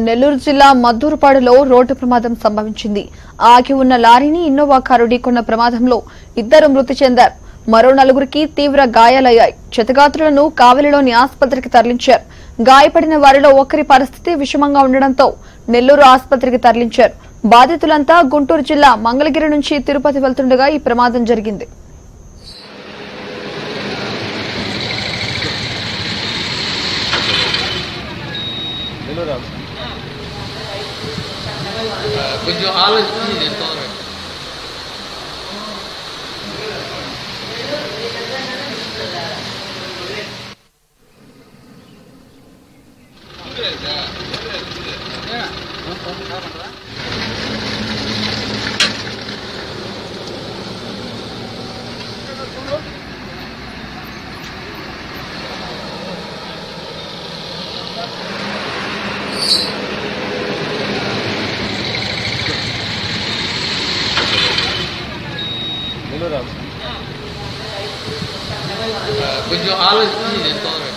నెల్లూరు జిల్లా మద్దూరుపాడులో రోడ్డు ప్రమాదం సంభవించింది. ఆగి ఉన్న లారీని ఇన్నోవా కారు ఢీకొన్న ప్రమాదంలో 2 మృతి చెందారు. మరో 4కి తీవ్ర గాయాలయ్యాయి. క్షతగాత్రులను కావలిలోని ఆసుపత్రికి తరలించారు. గాయపడిన వారిలో ఒకరి పరిస్థితి విషమంగా ఉండడంతో నెల్లూరు ఆసుపత్రికి తరలించారు. బాధితులంతా గుంటూరు జిల్లా మంగళగిరి నుంచి తిరుపతి వెళ్తుండగా ఈ ప్రమాదం జరిగింది. కొంచెం ఆలోచించి చెప్తాను. కొంచెం ఆలోచించి చెప్తాను.